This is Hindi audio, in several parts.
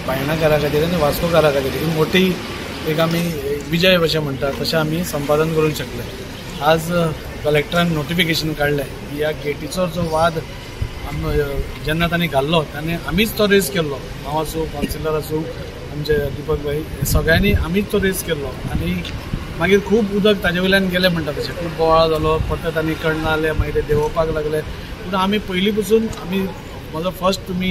बायणाकारा खातीर आनी वास्कोकारा खातीर ही मोठी एक आमी विजय अशें म्हणटा तशें आमी संपादन करूंक शकले। आज कलेक्टरान नोटिफिकेशन काडलें की ह्या गेटीचो जो वाद जेन्ना तांणी घाल्लो तेन्ना आमीच तो रेज केल्लो, हांव आसूं कावन्सिलर आसूं आमचे दीपक भाई सगळ्यांनी आमीच तो रेज केल्लो आनी मागीर खूब उदक ताजे वयल्यान गेलें म्हणटा तशें खूब बोवाळ जालो, परत आनी कळना जालें, मागीर ते देंवोवपाक लागले। पूण आमी पयलीं पसून आमी म्हजो फर्स्ट तुमी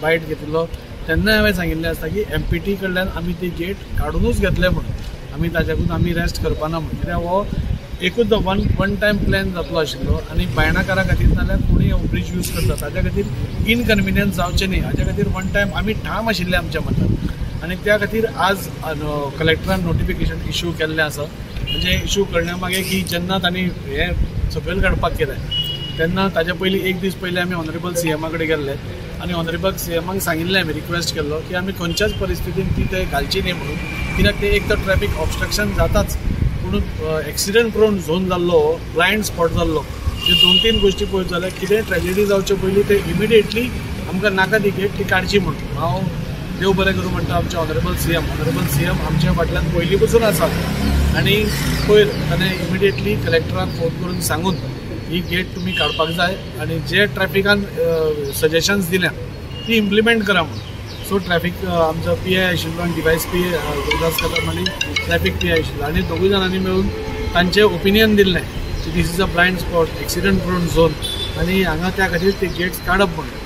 बायट घेतिल्लो तेन्ना हांवें सांगिल्लें आसता की MPT कडल्यान आमी ती गेट काडूनच घेतले म्हणून, आमी ताच्याकून आमी रेस्ट करपाना म्हणून, कित्याक हो एकूच वन टायम प्लॅन जातलो आशिल्लो आनी बायणाकारा खातीर नाल्यार कोणूय हो ब्रिज यूज करता ताच्या खातीर इनकन्विनियन्स जावचें न्ही हाच्या खातीर वन टायम आमी ठाम आशिल्ले आमच्या मतान आनी त्या खातीर आज कलेक्टरान नोटिफिकेशन इश्यू केल्लें आसा। म्हणजे इश्यू करण्या मागे की जेन्ना तांणी हें सकयल काडपाक केलें तेन्ना ताच्या पयलीं एक दीस पयलीं आमी ऑनरेबल CM कडेन गेल्ले आनी ऑनरेबल CMक सांगिल्लें आमी रिक्वेस्ट केल्लो की आमी खंयच्याच परिस्थितीन ती ते घालची न्ही म्हणून, कित्याक ते एक तर ट्रॅफिक ऑब्स्ट्रक्शन जाताच पूण एक्सिडेंट प्रोन झोन जाल्लो, ब्लायंड स्पॉट जाल्लो, जे 2-3 गोश्टी पळयत जाल्यार कितें ट्रॅजेडी जावचे पयलीं ते इमिडिएटली आमकां नाका ती गेट ती काडची म्हणून। हांव देव बरें करूं म्हणटा आमचे ऑनरेबल CM आमच्या फाटल्यान पयलीं पसून आसा आनी पयर ताणें इमिडिएटली कलेक्टराक फोन करून सांगून ही गेट तुमी काडपाक जाय आनी जे ट्रॅफिकान सजेशन्स दिल्या ती इम्प्लिमेंट करा म्हणून। सो ट्रॅफिक आमचो PI आशिल्लो आनी डिवायस PI गुरुदास कदम आनी ट्रॅफिक PI आशिल्लो आनी दोगूय जाणांनी मेळून तांचें ओपिनियन दिल्लें की this is a blind spot, accident prone zone आनी हांगा त्या खातीर ते गेट्स काडप म्हणून।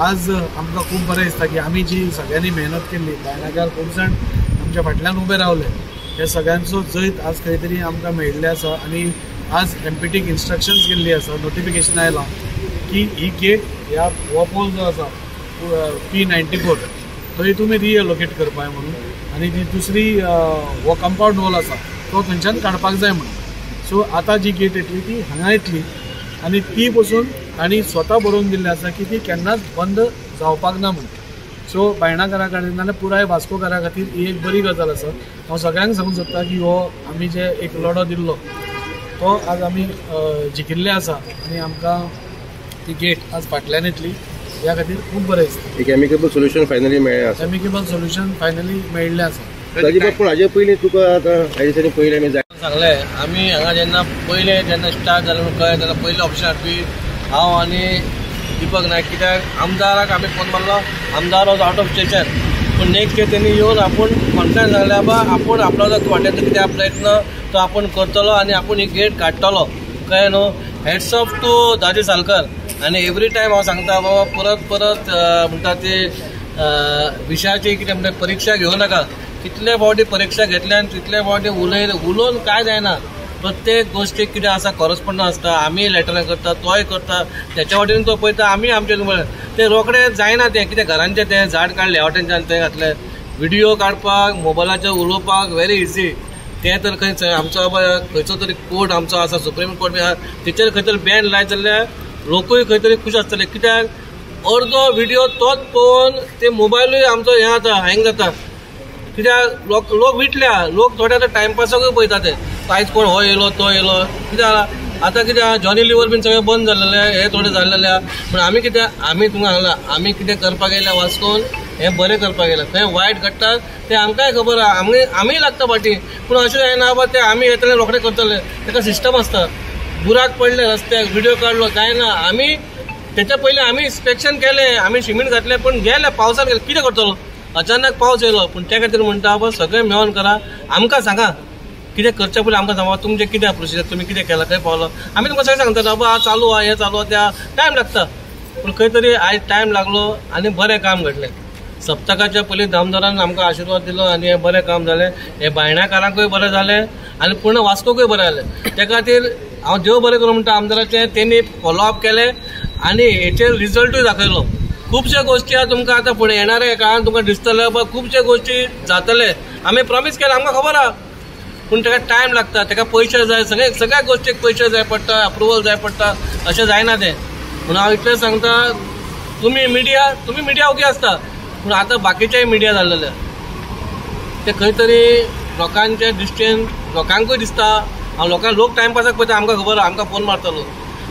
आज आमकां खूब बरें दिसता की आमी जी सगळ्यांनी मेहनत केल्ली, बायणाकार खूब जाण आमच्या फाटल्यान उबे रावले, हे सगळ्यांचो जैत आज खंय तरी आमकां मेळिल्लें आसा आनी आज MPTक इन्स्ट्रक्शन्स गेल्ली आसा, नोटिफिकेशन आयलां की ही गेट ह्या हो पोल जो आसा P94 थंय तुमी रिएलोकेट करपाय म्हणून आनी ती दुसरी हो कंपाउंड वॉल आसा तो थंयच्यान काडपाक जाय म्हणून। सो आतां जी गेट येतली ती हांगा येतली आनी ती पसून तांणी स्वता बरोवन दिल्लें आसा की ती केन्नाच बंद जावपाक ना म्हणून। सो बायणाकारा खातीर नाल्यार पुराय वास्कोकारा खातीर ही एक बरी गजाल आसा। हांव सगळ्यांक सांगूंक सोदता की हो आमी जे एक लढो दिल्लो तो आज आमी जिखिल्ले आसा आनी आमकां ती गेट आज फाटल्यान येतली, ह्या खातीर खूब बरें दिसता। एक एमिकेबल सोल्युशन फायनली मेळ्ळें आसा, एमिकेबल सोल्युशन फायनली मेळिल्लें आसा। पूण हाजे पयलीं तुका आतां ह्या दिसांनी पयलीं आमी सांगलें आमी हांगा जेन्ना स्टार्ट जालें म्हणून कळ्ळें तेन्ना पयले ऑप्शन हाडपी हांव आनी दीपक नायक, कित्याक आमदाराक आमी फोन मारलो, आमदार वॉज आउट ऑफ स्टेशन, पूण नेक्स्ट डे तेणी येवन आपूण कॉन्फरन्स सांगलें बा आपूण आपलो जो वाटेंतलो कितें प्रयत्न तो आपूण करतलो आनी आपूण ही गेट काडटलो, कळ्ळें न्हू। हेड्स ऑफ टू दाजी सालकर आनी एवरी टायम हांव सांगता बाबा परत म्हणटा ते विशयाची कितें म्हणटा परीक्षा घेवं नाका, कितले फावटी परीक्षा घेतल्या आनी तितले फावटी उलोवन काय जायना, प्रत्येक गोष्टीक कितें आसा कॉरस्पॉन्डंट आसता, आमी लेटरां करता तोय करता, त्याच्या वाटेन तो पळयता, आमी आमचे ते रोखडे जायना तें कितें घरांचें तें झाड काडलें हॉटेलच्यान तें घातलें, व्हिडियो काडपाक मोबायलाचेर उलोवपाक व्हेरी इजी, तें तर खंय आमचो खंयचो तरी कोर्ट आमचो आसा सुप्रीम कोर्ट बी आसा तेचेर खंय तरी बॅन लायत जाल्यार लोकूय खंय तरी खूश आसतले, कित्याक अर्दो व्हिडियो तोच पळोवन ते मोबायलूय आमचो हें जाता हँग जाता, कित्याक लोक विटल्या, लोक थोडे आतां टायमपासाकूय पळयता ते आयज कोण हो येयलो तो येयलो, कित्याक जालां आतां कितें जॉनी लिवर बीन सगळें बंद जाल्लें हे थोडें जाल्लें, पूण आमी कितें आमी तुमकां सांगलां आमी कितें करपाक येयल्या वास्कोन हें बरें करपाक येयलां, खंय वायट घडटात तें आमकांय खबर आहा, आमी लागता फाटीं, पूण अशें जायना बा तें आमी येतले रोखडें करतले, ताका सिस्टम आसता, बुराक पडले रस्त्याक व्हिडियो काडलो काय ना, आमी तेच्या पयलीं आमी इन्स्पेक्शन केलें, आमी सिमेंट घातलें, पूण गेले पावसान गेले कितें करतलो, अचानक पावस येयलो, पूण त्या खातीर म्हणटा बाबा सगळें मेळोन करा, आमकां सांगा कितें करच्या पयलीं आमकां सांगा तुमचें कितें प्रोसिजर, तुमी कितें केलां खंय पावलो, आमी तुमकां सगळें सांगता बाबा चालू आहा हें चालू आहा त्या टायम लागता, पूण खंय तरी आयज टायम लागलो आनी बरें काम घडलें, सप्तकाच्या पयलीं दामदारान आमकां आशिर्वाद दिलो आनी हें बरें काम जालें, हें बायणाकारांकूय बरें जालें आनी पूर्ण वास्कोकूय बरें जालें, त्या खातीर हांव देव बरें करूं म्हणटा आमदाराचें तेणी फॉलोअप केलें आनी हेचेर रिजल्टूय दाखयलो, खुबश्यो गोश्टी आहा तुमकां आतां फुडें येणाऱ्या काळान तुमकां दिसतले बाबा खुबश्यो गोश्टी जातले, आमी प्रॉमीस केला आमकां खबर आहा, पूण ताका टायम लागता, ताका पयशे जाय, सगळ्या गोश्टीक पयशे जाय पडटा, अप्रुवल जाय पडटा, अशें जायना तें, पूण हांव इतलें सांगता तुमी मिडिया ओके आसता, पूण आतां बाकीचेय मिडिया जाल्लेले ते खंय तरी लोकांच्या दृश्टीन लोकांकूय दिसता लोक टायमपासाक पळयता, आमकां खबर आमकां फोन मारतलो,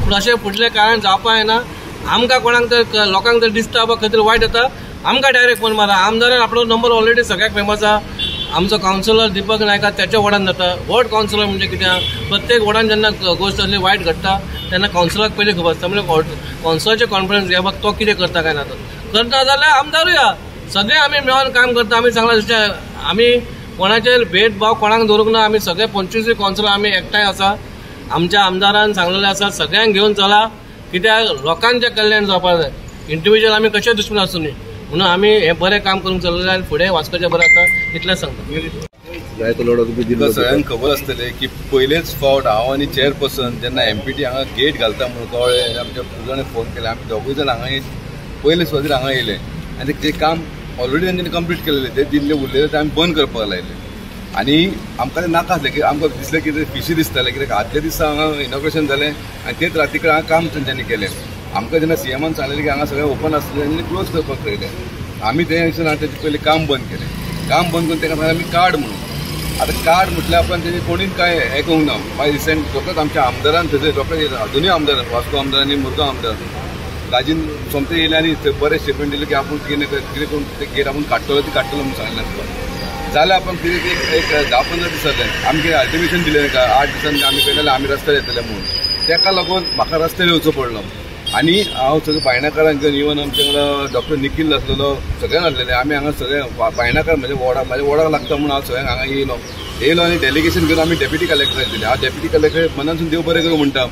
पूण अशें फुडलें कारण जावपा जायना. आमकां कोणाक तर लोकांक जर दिसता खंय तरी वायट जाता, आमकां डायरेक्ट फोन मारा. आमदारान आपलो नंबर ऑलरेडी सगळ्याक फेमस आसा. आमचो कावन्सिलर दीपक नायका त्याच्या वॉर्डान जाता. वॉर्ड कावन्सिलर म्हणजे कित्याक प्रत्येक वॉर्डान जेन्ना गोश्ट असली वायट घडटा तेन्ना कावन्सिलराक पयलीं खबर आसता. म्हणजे कावन्सिलराचे कॉन्फरन्स घ्या, तो कितें करता काय ना करता जाल्यार आमदारूय या सगळे आमी मेळोन काम करता. आमी सांगला आमी कोणाचेर भेदभाव कोणाक दवरूंक ना. आमी सगळे 25 कावन्सिलर आमी एकठांय आसा. आमच्या आमदारान सांगलेलें आसा सगळ्यांक घेवन चला, कित्याक लोकांचें कल्याण जावपाक जाय. इंडिव्हिज्युअल आमी कशें दुश्मन आसूं न्ही, म्हणून आमी हे बरें काम करूंक चललें आनी फुडें वाचपाचें बरें जाता इतलेंच सांगता. सगळ्यांक खबर आसतलें की पयलेच फावट हांव आनी चेअरपर्सन जेन्ना MPT हांगा गेट घालता म्हणून कळ्ळें, आमच्या जाणें फोन केले. आमी दोगूय जाण हांगा पयले सुवातेर हांगा येयले आनी तें काम ऑलरेडी तांच्यांनी कंप्लीट केलेलें. ते दिल्ले उरलेले ते आमी बंद करपाक लायले आनी आमकां तें नाका आसलें की आमकां दिसलें की फिशी दिसतालें, कित्याक आदल्या दिसा हांगा इनॉग्रेशन जालें आनी तेच राती कडेन हांगा काम तेंच्यांनी केलें. आमकां जेन्ना CMन सांगलें की हांगा सगळें ओपन आसलें आनी क्लोज करपाक लायलें, आमी ते दिसांनी तेजें पयलीं काम बंद केलें. काम बंद करून तेका सांगलें आमी कार्ड म्हणून. आतां कार्ड म्हटल्यार आपण तेणी कोणीच काय हें करूंक ना. मागीर रिसेंट फकत आमच्या आमदारान थंय रोखडेच दोनूय आमदार वास्को आमदार आनी मुरगांव आमदार राजीन सोमते येयले आनी थंय बरें स्टेटमेंट दिलें की आपूण कितें करून ते गेट आपूण काडटलो ती काडटलो म्हणून सांगलें आसता. जाल्यार आपण कितें एक 10-15 दीस जाले आमी कितें अल्टिमेशन दिलें का 8 दिसांनी आमी पळयलें आमी रस्त्यार येतले म्हणून. तेका लागून म्हाका रस्त्यार येवचो पडलो आनी हांव सगळें बायणाकारांक घेवन इवन आमचे वांगडा डॉक्टर निखील आसलेलो सगळ्यांक हाडलेले. आमी हांगा सगळे बायणाकार म्हाज्या वॉर्डाक लागता म्हणून हांव सगळ्यांक हांगा येयलो आनी डेलिगेशन घेवन आमी डेप्युटी कलेक्टराक दिलें. हांव डेप्युटी कलेक्टर मनासून देव बरें करूं म्हणटा.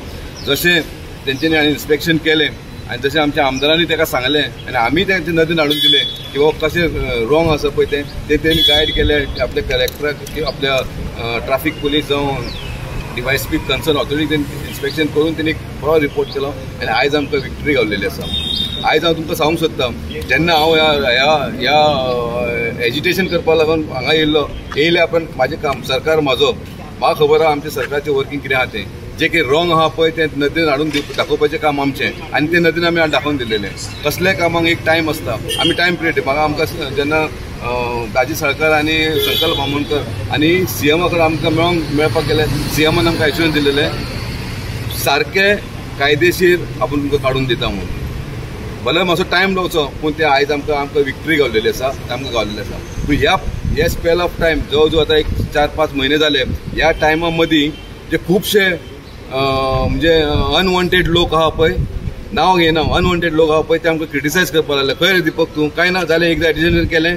जशें तेंच्यांनी इन्स्पेक्शन केलें आनी जशें आमच्या आमदारांनी ताका सांगलें आनी आमी तें नदीन हाडून दिलें की बाबा कशें रॉंग आसा पळय तें तेणी गायड केलें आपल्या कलेक्टराक की आपल्या ट्राफीक पुलीस जावं DYSP कन्सर्न ऑथॉरिटी इन्स्पेक्शन करून तेणी बरो रिपोर्ट केलो आनी आयज आमकां विक्टरी गावलेली आसा. आयज हांव तुमकां सांगूंक सोदतां जेन्ना हांव ह्या एजिटेशन करपाक लागून हांगा येयले आपण म्हाजें काम सरकार म्हाजो म्हाका खबर आहा आमच्या सरकारचें वर्कींग कितें आहा तें. जें कितें रॉंग आहा पळय तें नदीन हाडून दाखोवपाचें काम आमचें आनी तें नदीन आमी दाखोवन दिलेलें. कसलेय कामाक एक टायम आसता. आमी टायम पिरियड म्हाका आमकां जेन्ना दाजी साळकार आनी संकल्प बामणकर आनी CM कडेन आमकां मेळपाक गेले. CMन आमकां एश्युरन्स दिलेलें सारकें कायदेशीर आपूण तुमकां काडून दिता म्हणून. भले मातसो टायम लावचो पूण ते आयज आमकां विक्टरी गावलेली आसा, आमकां गावलेली आसा. पूण ह्या स्पेल ऑफ टायम जवळ जवळ आतां एक 4-5 म्हयने जाले. ह्या टायमा मदीं जे खुबशे म्हणजे अनवॉन्टेड लोक आहा पळय, नांव घेना, अनवॉन्टेड लोक आहा पळय ते आमकां क्रिटिसायज करपाक लागले. खंय रे दीपक तूं काय ना जालें एकदां एडिशन केलें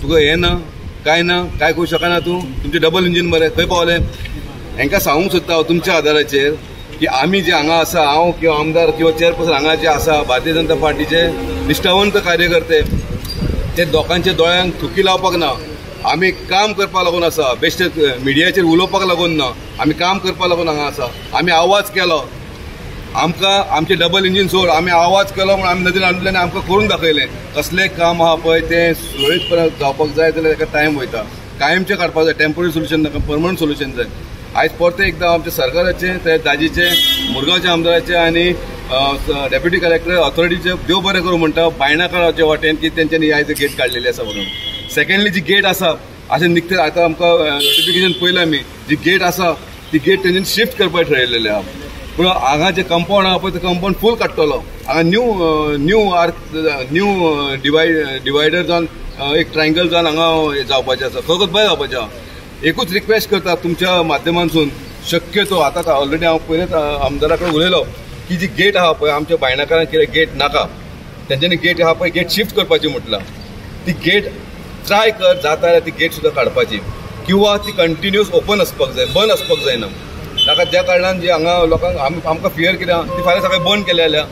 तुका हें ना काय करूं शकना तूं, तुमचें डबल इंजीन बरें खंय पावलें. हांकां सांगूंक सोदता हांव तुमच्या आदाराचेर की आमी जे हांगा आसा हांव किंवा आमदार किंवा चेअरपर्सन हांगा जे आसा भारतीय जनता पार्टीचे निश्ठावंत कार्यकर्ते ते लोकांच्या दोळ्यांक थुकी लावपाक ना. आमी काम करपाक लागून आसा, बेश्टे मिडियाचेर उलोवपाक लागून ना. आमी काम करपाक लागून हांगा आसा. आमी आवाज केलो, आमकां आमचें डबल इंजीन सोड आमी आवाज केलो म्हणून आमी नदीन हाडलें आनी आमकां करून दाखयलें. कसलें काम आहा पळय तें सुरळीतपणान जावपाक जाय जाल्यार ताका टायम वयता. कायमचें काडपाक जाय, टेम्पररी सोल्युशन नाका, परमनंट सोल्युशन जाय. आयज परतें एकदां आमच्या सरकाराचें ते दाजीचे मुरगांवच्या आमदाराचे आनी डेप्युटी कलेक्टर ऑथॉरिटीचे देव बरें करूं म्हणटा बायणाकाराच्या वाटेन की तेंच्यांनी आयज गेट काडलेली आसा म्हणून. सेकंडली जी गेट आसा अशें निकतें आतां आमकां नोटिफिकेशन पयलें आमी जी गेट आसा ती गेट तेंच्यांनी शिफ्ट करपाक थारायलेलें आहा. पूण हांगा जे कंपाऊंड आहा पळय ते कंपाऊंड फूल काडटलो. हांगा न्यू डिवायडर जावन एक ट्रायंगल जावन हांगा जावपाचें आसा. खरोखर बरें जावपाचें आहा. एकूच रिक्वेस्ट करता तुमच्या माध्यमांतसून शक्यतो आतां ऑलरेडी हांव पयलेंच आमदारा कडेन उलयलो की जी गेट आहा पळय आमच्या बायणाकारांक कितें गेट नाका तेंच्यांनी गेट आहा पळय गेट शिफ्ट करपाची म्हटलां. ती गेट ट्राय कर जाता जाल्यार ती गेट सुद्दां काडपाची किंवा ती कंटिन्यूअस ओपन आसपाक जाय, बंद आसपाक जायना. ताका त्या कारणान जी हांगा लोकांक आमकां फियर कितें आहा ती फाल्यां सकाळीं बंद केल्या जाल्यार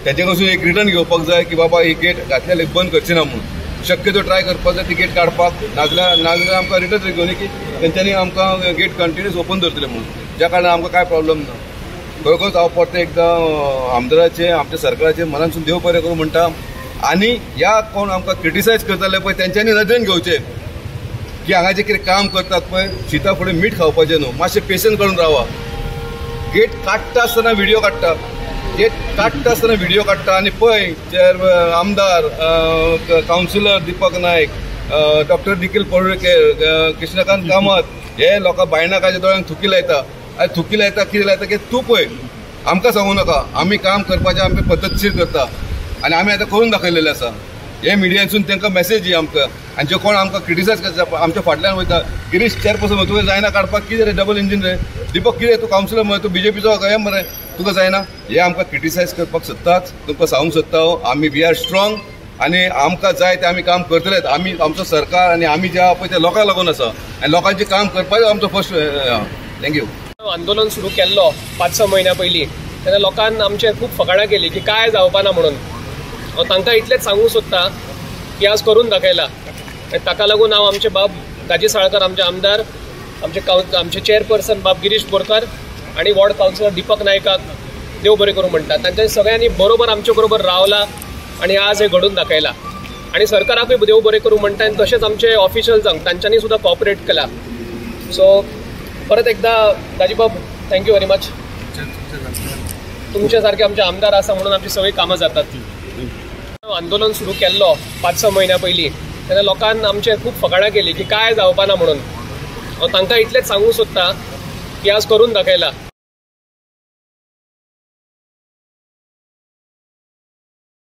तेंचे कडसून एक रिटर्न घेवपाक जाय की बाबा ही गेट घातलेली बंद करची ना म्हणून. शक्यतो ट्राय करपाक जाय ती गेट काडपाक, नाजाल्यार आमकां रिटर्न घेवन की तेंच्यांनी आमकां गेट कंटिन्यूअस ओपन दवरतले म्हणून. ज्या कारणान आमकां कांय प्रॉब्लेम ना. खरोखरच हांव परतें एकदां आमदाराचें आमच्या सरकाराचें मनानसून देव बरें करूं म्हणटा. आनी ह्या कोण आमकां क्रिटिसायज करताले पळय तेंच्यांनी नदरेन घेवचें की हांगा जे कितें काम करतात पळय शिता फुडें मीठ खावपाचें न्हू, मातशें पेशंस काडून रावा. गेट काडटा आसतना व्हिडियो काडटा, गेट काडटा आसतना व्हिडियो काडटा आनी पळय आमदार कावन्सिलर दीपक नायक, डॉक्टर निखील पडळकर, कृष्णकांत कामत हे लोकां बायणाकाच्या दोळ्यांक थुकी लायता. आयज थुकी लायता कितें लायता की तूं पळय आमकां सांगू नाका आमी काम करपाचें आमी पद्दतशीर करता आनी आमी आतां करून दाखयलेलें आसा हे मिडियासून तांकां मेसेज दी आमकां आनी जे कोण आमकां क्रिटिसायज करता आमच्या फाटल्यान वयता गिरीश चेअरपर्सन तुका जायना काडपाक कितें रे डबल इंजीन रे दिपक कितें तूं कावन्सिलर मरे तूं बीजेपीचो हें मरे तुका जायना हे आमकां क्रिटिसायज करपाक सोदतात तुमकां सांगूंक सोदता आमी वी आर स्ट्रॉंग आनी आमकां जाय तें आमी काम करतलेच आमी आमचो सरकार आनी आमी जे आहा पळय ते लोकांक लागून आसा आनी लोकांचें काम करपाचो आमचो फर्स्ट थँक्यू आंदोलन सुरू केल्लो 5-6 म्हयन्या पयलीं तेन्ना लोकांन आमचे खूब फकाणां केली की काय जावपाना म्हणून हांव तांकां इतलेंच सांगूंक सोदतां की आज करून दाखयला ताका लागून हांव आमचे बाब गाजी साळकर आमचे आमदार आमचे चेअरपर्सन बाब गिरीश बोरकार आनी वॉर्ड कावन्सिलर दिपक नायकाक देव बरें करूं म्हणटा तांच्या सगळ्यांनी बरोबर आमचे बरोबर रावला आनी आज हे घडून दाखयला आनी सरकाराकूय देव बरें करूं म्हणटा आनी तशेंच आमचे ऑफिशल्सांक तांच्यांनी सुद्दां कॉपरेट केला सो परत एकदा दाजी बाब थँक्यू व्हेरी मच तुमचे सारखे आमचे आमदार आसा म्हणून आमची सगळी कामां जातात आंदोलन सुरू केल्लो 5-6 म्हयन्या पयलीं तेन्ना लोकांन आमचे खूब फकाणां केली की काय जावपाना म्हणून हांव तांकां इतलेंच सांगूंक सोदतां की आज करून दाखयला